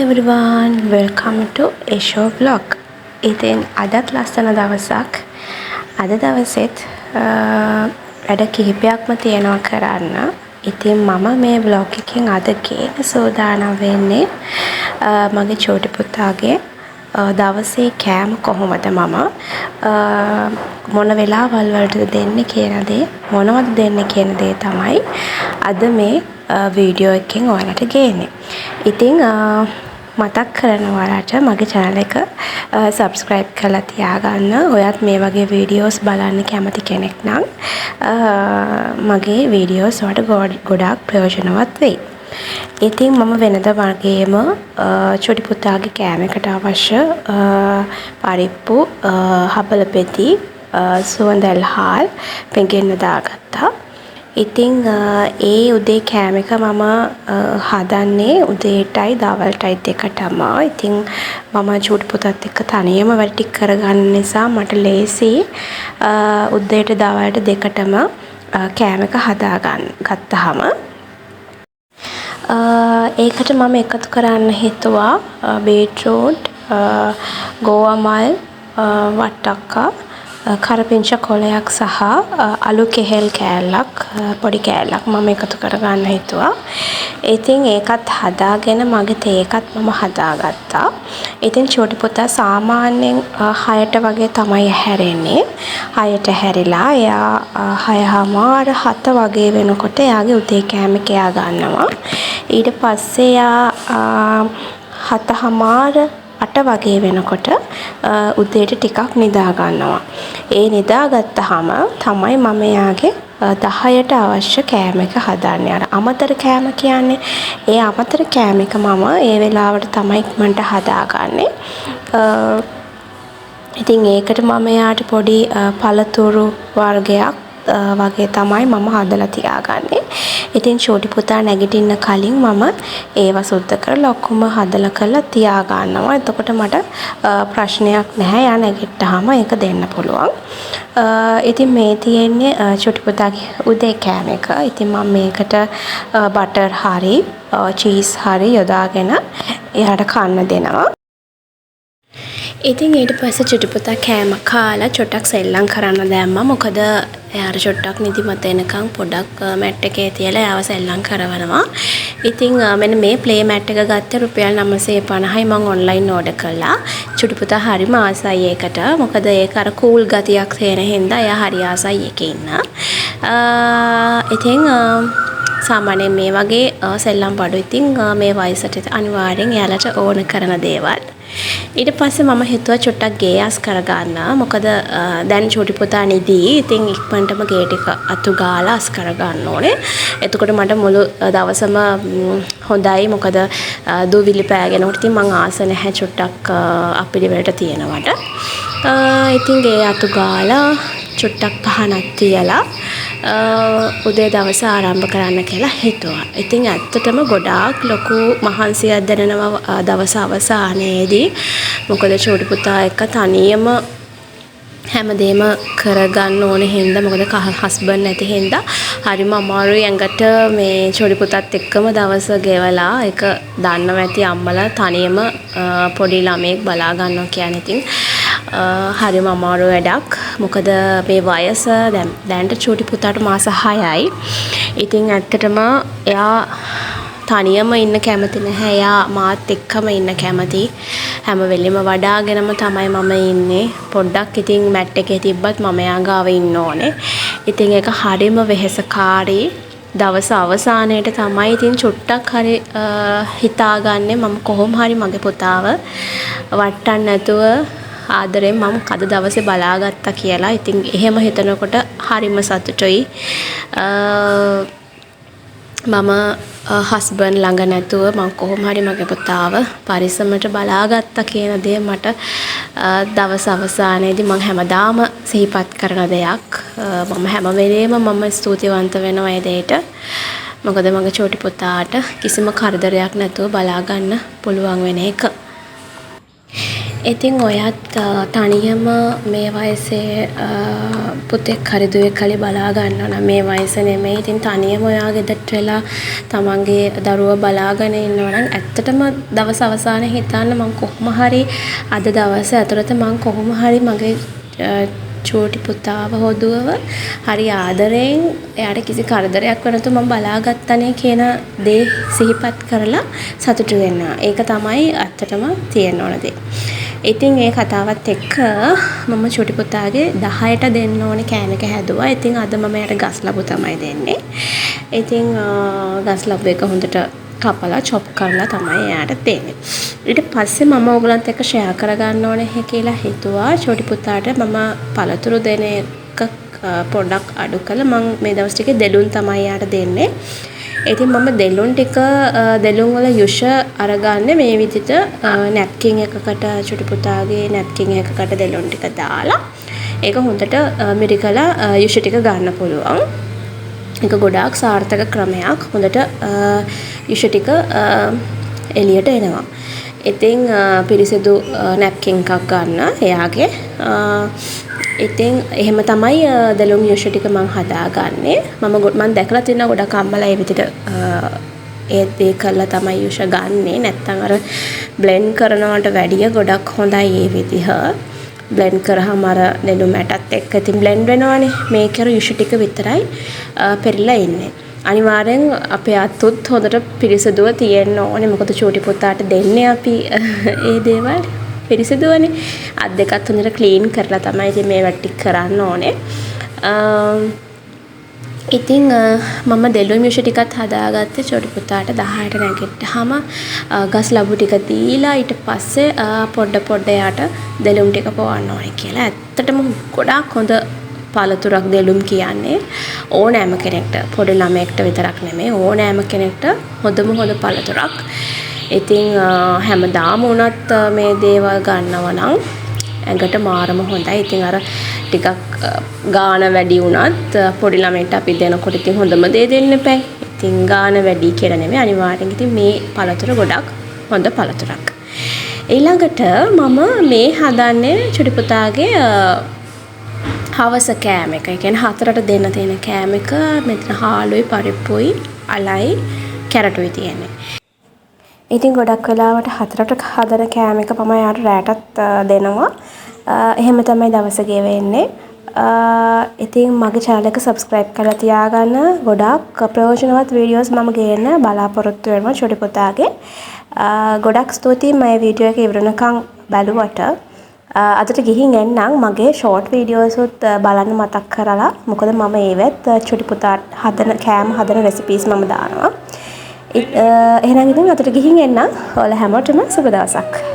everyone, welcome to Esho vlog. ඉතින් අදත් ලස්සන දවසක්. අද දවසෙත් වැඩ කිහිපයක්ම තියෙනවා කරන්න. ඉතින් මම මේ vlog එකෙන් අද ගේන සූදානම් වෙන්නේ මගේ චෝටි පුතාගේ දවසේ කෑම කොහොමද මම මොන වෙලාවල් වලට දෙන්නේ කියන දේ මොනවද දෙන්නේ කියන දේ තමයි අද මේ වීඩියෝ එකෙන් ඔයාලට ගේන්නේ. ඉතින් මතක් කරනවා ඔයාලට මගේ channel එක subscribe කරලා තියාගන්න. ඔයත් මේ වගේ වීඩියෝස් බලන්න කැමති කෙනෙක් නම් මගේ වීඩියෝස් වලට ගොඩාක් ප්‍රයෝජනවත් වෙයි. ඉතින් මම වෙනදා වගේම චොටි පුතාගේ කෑමකට අවශ්‍ය පරිප්පු හබල පෙති සුවඳල් හාල් පෙඟෙන්න දාගත්තා. ඉතින් ඒ උදේ කෑම එක මම හදන්නේ උදේටයි දවල්ටයි දෙකටම. ඉතින් මම චූටි පුතත් එක්ක තනියම වැඩ ටික කරගන්න නිසා මට ලේසි උදේට දවල්ට දෙකටම කෑම එක හදාගන්න ගත්තාම ඒකට මම එකතු කරන්න හිතුවා බීට්‍රූට් ගෝවා මල් වට්ටක්කා කරපිංචා කොලයක් සහ අලු කෙහෙල් කෑල්ලක් පොඩි කෑල්ලක් මම එකතු කරගන්න හිතුවා. ඉතින් ඒකත් හදාගෙන මගේ තේ එකත් මම හදාගත්තා. ඉතින් චෝටි පුතා සාමාන්‍යයෙන් 6ට වගේ තමයි හැරෙන්නේ. 6ට හැරිලා එයා 6:00 7 වගේ වෙනකොට එයාගේ උදේ කෑම කෑ ගන්නවා. ඊට පස්සේ එයා 7:00 8 වගේ වෙනකොට උදේට ටිකක් නිදා ගන්නවා. ඒ නිදාගත්තාම තමයි මම යාගේ 10ට අවශ්‍ය කෑම එක හදන්නේ. අර අමතර කෑම කියන්නේ ඒ අමතර කෑම එක මම ඒ වෙලාවට තමයි ඉක්මනට හදාගන්නේ. ඉතින් ඒකට මම යාට පොඩි පළතුරු වර්ගයක් වගේ තමයි මම හදලා තියාගන්නේ. ඉතින් චෝටි පුතා නැගිටින්න කලින් මම ඒවා සුද්ධ කරලා ඔක්කොම හදලා කරලා තියා ගන්නවා. එතකොට මට ප්‍රශ්නයක් නැහැ. යා නැගිට්ටාම ඒක දෙන්න පුළුවන්. ඉතින් මේ තියෙන්නේ චෝටි පුතාගේ උදේ කෑම එක. ඉතින් මම මේකට බටර් හරි චීස් හරි යොදාගෙන එයාට කන්න දෙනවා. ඉතින් ඊට පස්සේ චුටි පුතා කෑම කාලා චොට්ටක් සෙල්ලම් කරන්න දැම්මා. මොකද එයාට චොට්ටක් නිදිමත එනකන් පොඩක් මැට් එකේ තියලා එයාව සෙල්ලම් කරවනවා. ඉතින් මෙන්න මේ ප්ලේ මැට් එක ගත්තේ රුපියල් 950යි මම ඔන්ලයින් ඕඩර් කළා. චුටි පුතා හරිම ආසයි ඒකට. මොකද ඒක අර කූල් ගතියක් තේරෙන හින්දා එයා හරි ආසයි එකේ ඉන්න. ඉතින් සාමාන්‍යයෙන් මේ වගේ සෙල්ලම් බඩු ඉතින් මේ වයසට අනිවාර්යෙන් එයාලට ඕන කරන දේවල්. ඊට පස්සේ මම හිතුවා චුට්ටක් ගේ අස් කරගන්න. මොකද දැන් චෝටි පුතා නිදි. ඉතින් ඉක්මනටම ගේ ටික අතු ගාලා අස් කරගන්න ඕනේ. එතකොට මට මුළු දවසම හොඳයි. මොකද දූවිලි පෑගෙනකොට ඉතින් මං ආස නැහැ චුට්ටක් අපිරිවෙලට තියෙනවට. ඉතින් ගේ අතු ගාලා චුට්ටක් පහනක් තියලා උදේ දවස ආරම්භ කරන්න කියලා හිතුවා. ඉතින් ඇත්තටම ගොඩාක් ලොකු මහන්සියක් දැනෙනවා දවස අවසානයේදී. මොකද චෝටි පුතා එක්ක තනියම හැමදේම කරගන්න ඕන හින්දා මොකද හස්බන්ඩ් නැති හින්දා හරිම අමාරුයි ඇඟට මේ චෝටි පුතත් එක්කම දවස ගෙවලා ඒක දන්නව ඇති අම්මලා තනියම පොඩි ළමයෙක් බලා ගන්නවා කියන්නේ. ඉතින් හරිම අමාරු වැඩක්. මොකද මේ වයස දැන්ට චූටි පුතාට මාස 6යි. ඉතින් ඇත්තටම එයා තනියම ඉන්න කැමති නැහැ. එයා මාත් එක්කම ඉන්න කැමති. හැම වෙලෙම වඩාගෙනම තමයි මම ඉන්නේ. පොඩ්ඩක් ඉතින් මැට් එකේ තිබ්බත් මම එයා ගාව ඉන්න ඕනේ. ඉතින් ඒක හරිම වෙහෙසකාරී. දවස අවසානයේට තමයි ඉතින් චුට්ටක් හරි හිතාගන්නේ මම කොහොම හරි මගේ පුතාව වට්ටන්න නැතුව ආදරෙන් මම කද දවසේ බලාගත්තා කියලා. ඉතින් එහෙම හිතනකොට හරිම සතුටුයි. මම හස්බන්ඩ් ළඟ නැතුව මම කොහොම හරි මගේ පුතාව පරිස්සමට බලාගත්තා කියන දේ මට දවස් අවසානයේදී මම හැමදාම සිහිපත් කරන දෙයක්. මම හැම වෙලේම මම ස්තුතිවන්ත වෙනවා ඒ දෙයට. මොකද මගේ චෝටි පුතාට කිසිම කරදරයක් නැතුව බලා ගන්න පුළුවන් වෙන එක. ඉතින් ඔයත් තනියම මේ වයසේ පුතෙක් හරි දුවෙක් හරි බලා ගන්නවා නම් මේ වයස නෙමෙයි. ඉතින් තනියම ඔයා ගෙදරට වෙලා තමන්ගේ දරුවා බලාගෙන ඉන්නවා නම් ඇත්තටම දවස් අවසානයේ හිතන්න මං කොහොම හරි අද දවසේ ඇතුළත මං කොහොම හරි මගේ චූටි පුතාව හොදුවව හරි ආදරෙන් එයාට කිසි කරදරයක් වෙනතු මම බලාගත්තනේ කියන දේ සිහිපත් කරලා සතුටු වෙන්න. ඒක තමයි ඇත්තටම තියෙන්න ඕන දේ. ඉතින් ඒ කතාවත් එක්ක මම චූටි පුතාගේ 10ට දෙන්න ඕනේ කෑම එක හැදුවා. ඉතින් අද මම එයාට ගස් ලැබු තමයි දෙන්නේ. ඉතින් ගස් ලැබු එක හොඳට කපලා චොප් කරලා තමයි එයාට දෙන්නේ. ඊට පස්සේ මම ඕගලන්ත් එක්ක ෂෙයා කරගන්න ඕනේ කියලා හිතුවා. චූටි පුතාට මම පළතුරු දෙන එක පොඩ්ඩක් අඩු කළා. මම මේ දවස් ටිකේ දෙලුන් තමයි එයාට දෙන්නේ. ඉතින් මම දෙලුන් ටික දෙලුන් වල යුෂ අරගන්නේ මේ විදිහට නැප්කින් එකකට චූටි පුතාගේ නැප්කින් එකකට දෙලුන් ටික දාලා ඒක හොඳට මිරිකලා යුෂ ටික ගන්න පුළුවන්. ඒක ගොඩාක් සාර්ථක ක්‍රමයක්. හොඳට යුෂ ටික එළියට එනවා. ඉතින් පිරිසිදු නැප්කින් එකක් ගන්න එයාගේ. ඉතින් එහෙම තමයි දෙලුම් යුෂ ටික මම හදාගන්නේ. මම දැකලා තියෙනවා ගොඩක් අම්මලා ඒ විදිහට ඒ කරලා තමයි යුෂ ගන්නෙ. නැත්තම් අර බ්ලෙන්ඩ් කරනවට වැඩිය ගොඩක් හොඳයි ඒ විදිහ. බ්ලෙන්ඩ් කරාම අර දෙලුම් ඇටත් එක්ක ඉතින් බ්ලෙන්ඩ් වෙනවනේ. මේකේ යුෂ ටික විතරයි පෙරලා ඉන්නේ. අනිවාර්යෙන් අපේ අතුත් හොඳට පිරිසිදුව තියෙන්න ඕනේ. මොකද චූටි පුතාට දෙන්නේ අපි ඒ දේවල් පිරිසිදුවනේ. අත් දෙකත් හොඳට ක්ලීන් කරලා තමයි ඉතින් මේවා ටික කරන්න ඕනේ. ඉතින් මම දෙලුම් යුෂ ටිකත් හදාගත්තේ චූටි පුතාට 10ට නැගිට්ටාම ගස් ලැබු ටික දීලා ඊට පස්සේ පොඩ යාට දෙලුම් ටික පොවන්න ඕනේ කියලා. ඇත්තටම ගොඩාක් හොඳ පළතුරක් දෙලුම් කියන්නේ ඕනෑම කෙනෙක්ට පොඩි ළමයෙක්ට විතරක් නෙමෙයි ඕනෑම කෙනෙක්ට හොඳම හොඳ පළතුරක්. ඉතින් හැමදාම වුණත් මේ දේවල් ගන්නවා නම් ඇඟට මාරම හොඳයි. ඉතින් අර ටිකක් ගාන වැඩි වුණත් පොඩි ළමයට අපි දෙනකොට ඉතින් හොඳම දේ දෙන්න එපා. ඉතින් ගාන වැඩි කියලා නෙමෙයි අනිවාර්යෙන් ඉතින් මේ පළතුර ගොඩක් හොඳ පළතුරක්. ඊළඟට මම මේ හදන්නේ චුටි පුතාගේ හවස කෑම එක. ඒ කියන්නේ 4ට දෙන්න තියෙන කෑම එක. මෙතන හාලුයි පරිප්පුයි අලයි කැරටුයි තියෙන්නේ. ඉතින් ගොඩක් වෙලාවට 4ට හදන කෑම එක මම යාට රැටත් දෙනවා. එහෙම තමයි දවස ගෙවෙන්නේ. ඉතින් මගේ channel එක subscribe කරලා තියාගන්න. ගොඩක් ප්‍රයෝජනවත් වීඩියෝස් මම ගේන්න බලාපොරොත්තු වෙනවා චුටි පුතාගේ. ගොඩක් ස්තුතියි මේ වීඩියෝ එක ඉවරනකම් බැලුවට. අදට ගිහින් එන්නම් මගේ ෂෝට් වීඩියෝස් උත් බලන්න මතක් කරලා. මොකද මම ඒවත් චුටි පුතාට හදන කෑම හදන රෙසිපීස් මම දානවා. එහෙනම් ඉතින් අදට ගිහින් එන්නම්. ඔයාලා හැමෝටම සුබ දවසක්.